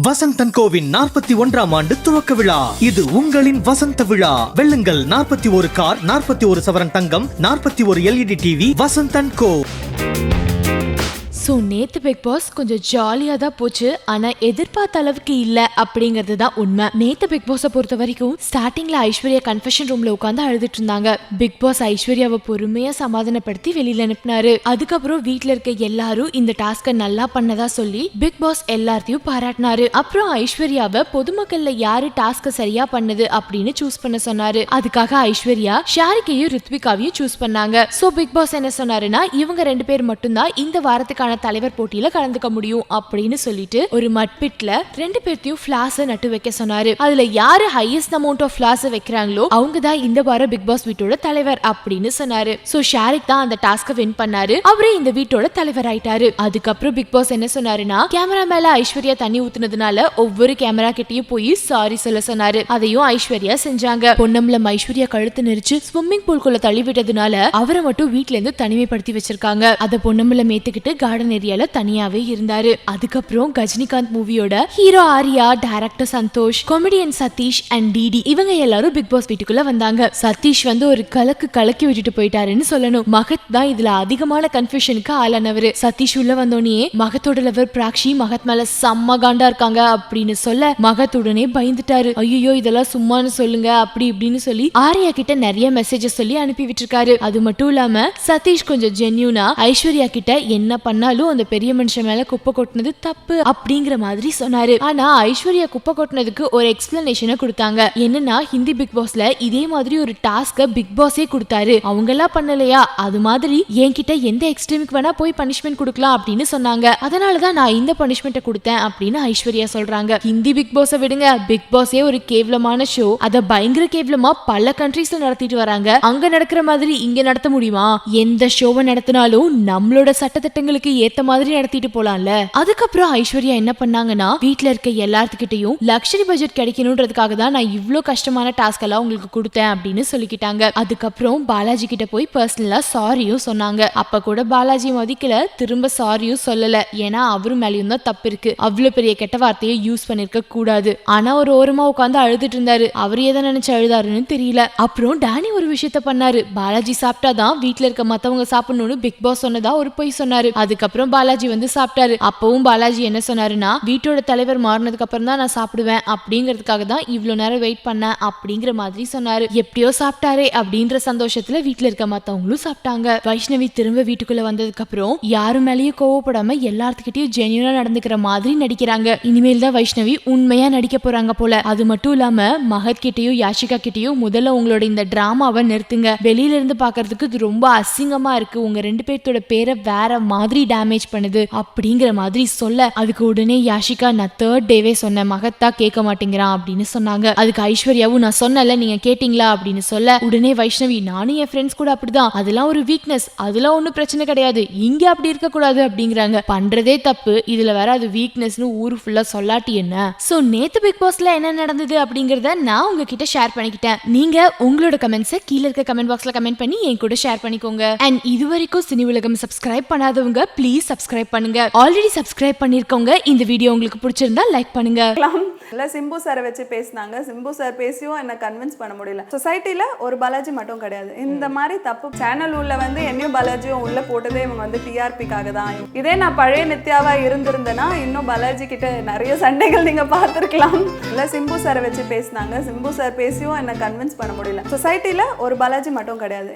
Vasanthan CoWIN 41ஆம் ஆண்டு துவக்க விழா. இது உங்களின் வசந்த விழா. வெல்லுங்கள் 41 கார், 41 சவரன் தங்கம், 41 LED டிவி. வசந்தன் கோ. ஸோ நேற்று பிக் பாஸ் கொஞ்சம் ஜாலியாக தான் போச்சு, ஆனால் எதிர்பார்த்த அளவுக்கு இல்லை அப்படிங்கிறது தான் உண்மை. நேற்று பிக் பாஸை பொறுத்த வரைக்கும் ஸ்டார்டிங்கில் ஐஸ்வர்யா கன்ஃபெஷன் ரூமில் உட்காந்து அழுதுட்டு இருந்தாங்க. பிக் பாஸ் ஐஸ்வர்யாவை பொறுமையாக சமாதானப்படுத்தி வெளியில் அனுப்பினாரு. அதுக்கப்புறம் வீட்டில் இருக்க எல்லாரும் இந்த டாஸ்கை நல்லா பண்ணதா சொல்லி பிக் பாஸ் எல்லாத்தையும் பாராட்டினாரு. அப்புறம் ஐஸ்வர்யாவை பொதுமக்கள்ல யாரு டாஸ்கை சரியா பண்ணது அப்படின்னு சூஸ் பண்ண சொன்னாரு. அதுக்காக ஐஸ்வர்யா ஷாரிக்கையும் ரித்விகாவையும் சூஸ் பண்ணாங்க. ஸோ பிக் பாஸ் என்ன சொன்னாருன்னா, இவங்க 2 பேர் மட்டும்தான் இந்த வாரத்துக்கான தலைவர் போட்டியில கலந்துக்க முடியும் அப்படின்னு சொல்லிட்டு ஒரு மட்பிட்ல 2 பேர்த்தையும் ஃபிளாஸ் நட்டு வைக்க சொன்னாரு. அதுல யாரு ஹையஸ்ட் அமௌண்ட் ஆஃப் ஃபிளாஸ் வைக்கிறாங்களோ அவங்க தான் இந்த வாரம் பிக் பாஸ் வீட்டோட தலைவர் அப்படின்னு சொன்னாரு. சோ ஷாரிக் தான் அந்த டாஸ்கை வின் பண்ணாரு. அவரே இந்த வீட்டோட தலைவர் ஆயிட்டாரு. அதுக்கப்புறம் பிக் பாஸ் என்ன சொன்னாருன்னா, கேமரா மேல ஐஸ்வர்யா தண்ணி ஊத்துனதுனால ஒவ்வொரு கேமரா கிட்டயும் போய் சாரி சொல்ல சொன்னாரு. அதையும் ஐஸ்வர்யா செஞ்சாங்க. பொன்னம்பலம் ஐஸ்வர்யா கழுத்து நெரிச்சு ஸ்விம்மிங் பூல்குள்ள தள்ளி விட்டதுனால அவரை மட்டும் வீட்ல இருந்து தனிமைப்படுத்தி வச்சிருக்காங்க. அதை பொன்னம்பலம் ஏத்துக்கிட்டு கார்டன் ஏரியால தனியாவே இருந்தாரு. அதுக்கப்புறம் கஜினிகாந்த் மூவியோட hero Arya, director Santhosh, comedian Sathish and DD இவங்க எல்லாரும் பிக் பாஸ் வீட்டுக்குள்ள வந்தாங்க. சதீஷ் வந்து ஒரு கலக்கி விட்டுட்டு போயிட்டாருன்னு சொல்லணும். மகத் தான் இதுல அதிகமான கன்ஃபியூஷனுக்கு ஆளானவரு. சதீஷ் உள்ள வந்தோடனே மகத்தோட லவர் பிராக்ஷி மகத் மேல செம்ம காண்டா இருக்காங்க அப்படின்னு சொல்ல மகத் உடனே பயந்துட்டாரு. ஐயோ இதெல்லாம் சும்மானு சொல்லுங்க அப்படி இப்படின்னு சொல்லி ஆர்யா கிட்ட நிறைய மெசேஜஸ் சொல்லி அனுப்பி விட்டுருக்காரு. அது மட்டும் இல்லாம சதீஷ் கொஞ்சம் ஜென்யூனா ஐஸ்வர்யா கிட்ட என்ன பண்ணாலும் அந்த பெரிய மனுஷன் மேல குப்பை கொட்டினது தப்பு அப்படிங்கிற மாதிரி சொன்னாரு. ஆனா ஐஸ்வர்யா குப்பை கொட்டினதுக்கு ஒரு எக்ஸ்பிளனேஷனை கொடுத்தாங்க. என்னன்னா, ஹிந்தி பிக் பாஸ்ல இதே மாதிரி ஒரு டாஸ்க பிக் பாஸே கொடுத்தாரு, அவங்க எல்லாம் பண்ணலையா, அது மாதிரி என்கிட்ட எந்த எக்ஸ்ட்ரீமுக்கு வேணா போய் பனிஷ்மெண்ட் கொடுக்கலாம் அப்படின்னு சொன்னாங்க. அதனாலதான் நான் இந்த பனிஷ்மெண்ட்டை கொடுத்தேன் அப்படின்னு ஐஸ்வர்யா சொல்றாங்க. ஹிந்தி பிக் பாஸை விடுங்க, பிக் பாஸே ஒரு கேவலமான ஷோ. அத பயங்கர கேவலமா பல கண்ட்ரீஸ்ல நடத்திட்டு வராங்க. அங்க நடக்கிற மாதிரி இங்க நடத்த முடியுமா? எந்த ஷோவை நடத்தினாலும் நம்மளோட சட்டத்திட்டங்களுக்கு ஏத்த மாதிரி நடத்திட்டு போலாம்ல. அதுக்கப்புறம் ஐஸ்வர்யா என்ன பண்ணாங்கன்னா, வீட்ல இருக்க எல்லாத்துக்கிட்டையும் லக்ஸரி பட்ஜெட் கிடைக்கணும்ன்றதுக்காக தான் நான் இவ்ளோ கஷ்டமான டாஸ்க் எல்லாம் உங்களுக்கு கொடுத்தேன் அப்படின்னு சொல்லிக்கிட்டாங்க. அதுக்கப்புறம் பாலாஜி கிட்ட போய் பர்சனலா சாரியும் சொன்னாங்க. அப்ப கூட பாலாஜி மதிக்கல, திரும்ப சாரியும் சொல்லல. ஏன்னா அவரு மேலயும் தான் தப்பு இருக்கு. அவ்வளவு பெரிய கெட்ட வார்த்தையை யூஸ் பண்ணிருக்க கூடாது. ஆனா ஒரு ஓரமா உட்காந்து அழுதுட்டு இருந்தாரு. அவர் எதை நினைச்சு அழுதாருன்னு தெரியல. அப்புறம் டானி ஒரு விஷயத்த பண்ணாரு. பாலாஜி சாப்பிட்டாதான் வீட்டுல இருக்க மத்தவங்க சாப்பிடணும்னு பிக் பாஸ் சொன்னதா ஒரு பொய் சொன்னாரு. அதுக்கப்புறம் பாலாஜி வந்து சாப்பிட்டாரு. அப்பவும் பாலாஜி என்ன சொன்னாருன்னா, வீட்டோட தலைவர் மாறினதுக்கு அப்புறம் தான் நான் சாப்பிடுவேன் அப்படிங்கிறதுக்காக தான் இவ்வளவு நேரம் வெயிட் பண்ணேன் அப்படிங்கிற மாதிரி சொன்னாரு. எப்படியோ சாப்பிட்டாரே அப்படின்ற சந்தோஷத்துல வீட்டுல இருக்க மத்தவங்களும் சாப்பிட்டாங்க. வைஷ்ணவி திரும்ப வீட்டுக்குள்ள வந்ததுக்கு அப்புறம் யாரும் மேலேயும் கோவப்படாம எல்லாத்துக்கிட்டையும் ஜென்யூனா நடந்துக்கிற மாதிரி நடிக்கிறாங்க. இனிமேல் தான் வைஷ்ணவி உண்மையா நடிக்க போறாங்க போல. அது மட்டும் இல்லாம மகத் கிட்டையும் யாஷிகா கிட்டையும் முதல்ல உங்களோட இந்த டிராமாவை நிறுத்துங்க, வெளியில இருந்து பாக்குறதுக்கு இது ரொம்ப அசிங்கமா இருக்கு, உங்க 2 பேர்த்தோட பேரை வேற மாதிரி டேமேஜ் பண்ணுது அப்படிங்கிற மாதிரி சொல்ல, அதுக்கு உடனே யாஷிகா நான் 3rd டேவே சொன்னேன், மகத்தா கேட்க மாட்டேங்கிறான் அப்படின்னு சொன்னாங்க. அதுக்கு ஐஸ்வர்யாவும் நான் சொன்னல நீங்க கேட்டீங்களா அப்படின்னு சொல்ல, உடனே வைஷ்ணவி நானும் என் ஃப்ரெண்ட்ஸ் கூட அப்படிதான், அதெல்லாம் ஒரு வீக்னஸ், அதெல்லாம் ஒன்னும் பிரச்சனை கிடையாது, இங்க அப்படி இருக்க கூடாது அப்படிங்கிறாங்க. பண்றதே தப்பு, இதுல வேற அது வீக்னஸ்னு ஊரு ஃபுல்லா சொல்லாட்டி என்ன. சோ நேத்து பிக் பாஸ்ல என்ன நடந்தது அப்படிங்கறத நான் உங்ககிட்ட ஷேர் பண்ணிக்கிட்டேன். நீங்க உங்களோட கமெண்ட்ஸை கீழே இருக்க கமெண்ட் பாக்ஸ்ல கமெண்ட் பண்ணி என் கூட ஷேர் பண்ணிக்கோங்க. அண்ட் இது வரைக்கும் சினி உலகம் சப்ஸ்கிரைப் பண்ணாதவங்க ப்ளீஸ் சப்ஸ்கிரைப் பண்ணுங்க. ஆல்ரெடி சப்ஸ்கிரைப் பண்ணிருக்கவங்க இந்த வீடியோ உங்களுக்கு பிடிச்சிருந்தா லைக் பண்ணுங்க. சிம்பு சாரை வச்சு பேசினாங்க. சிம்பு சார் பேசியும் என்ன கன்வின்ஸ் பண்ண முடியல. சொசைட்டில ஒரு பாலாஜி மட்டும் கிடையாது. இந்த மாதிரி தப்பு சேனல் உள்ள வந்து என்னையும் பாலாஜியும் உள்ள போட்டதே இவங்க வந்து டிஆர்பிக்காக தான். இதே நான் பழைய நித்யாவா இருந்திருந்தேன்னா இன்னும் பாலாஜி கிட்ட நிறைய சண்டைகள் நீங்க பார்த்திருக்கலாம். இல்ல சிம்பு சாரை வச்சு பேசினாங்க. சிம்பு சார் பேசியும் என்ன கன்வின்ஸ் பண்ண முடியல. சொசைட்டில ஒரு பாலாஜி மட்டும் கிடையாது.